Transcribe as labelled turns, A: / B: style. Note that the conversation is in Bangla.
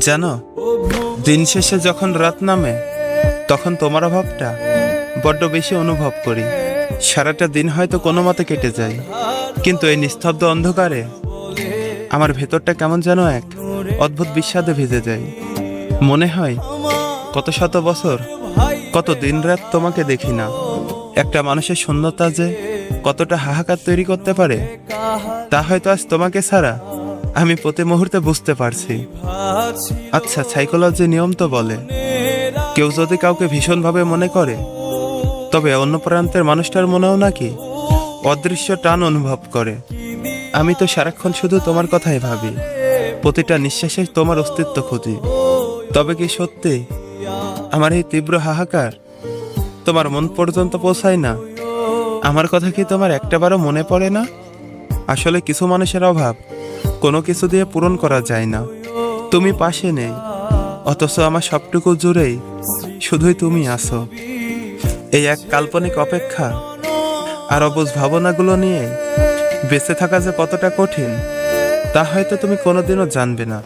A: জানো, দিন শেষে যখন রাত নামে তখন তোমার অভাবটা বড্ড বেশি অনুভব করি। সারাটা দিন হয়তো কোনো মতে কেটে যায়, কিন্তু এই নিস্তব্ধ অন্ধকারে আমার ভেতরটা কেমন যেন এক অদ্ভুত বিষাদে ভেজে যায়। মনে হয় কত শত বছর, কত দিন রাত তোমাকে দেখি না। একটা মানুষের শূন্যতা যে কতটা হাহাকার তৈরি করতে পারে তা হয়তো আজ তোমাকে ছাড়া আমি প্রতি মুহূর্তে বুঝতে পারছি। আচ্ছা, সাইকোলজি নিয়ম তো বলে কেউ যদি কাউকে ভীষণভাবে মনে করে তবে অন্য প্রান্তের মানুষটার মনেও নাকি অদৃশ্য টান অনুভব করে। আমি তো সারাক্ষণ শুধু তোমার কথাই ভাবি, প্রতিটা নিঃশ্বাসে তোমার অস্তিত্ব খুঁজি। তবে কি সত্যি আমার এই তীব্র হাহাকার তোমার মন পর্যন্ত পৌঁছায় না? আমার কথা কি তোমার একটাবারও মনে পড়ে না? আসলে কিছু মানুষের অভাব কোনো কিছু দিয়ে পূরণ করা যায় না। তুমি পাশে নেই, অথচ আমার সবটুকু জুড়েই শুধুই তুমি আছো। এই এক কাল্পনিক অপেক্ষা আর অবুঝ ভাবনাগুলো নিয়ে বেঁচে থাকা যে কতটা কঠিন তা হয়তো তুমি কোনোদিনও জানবে না।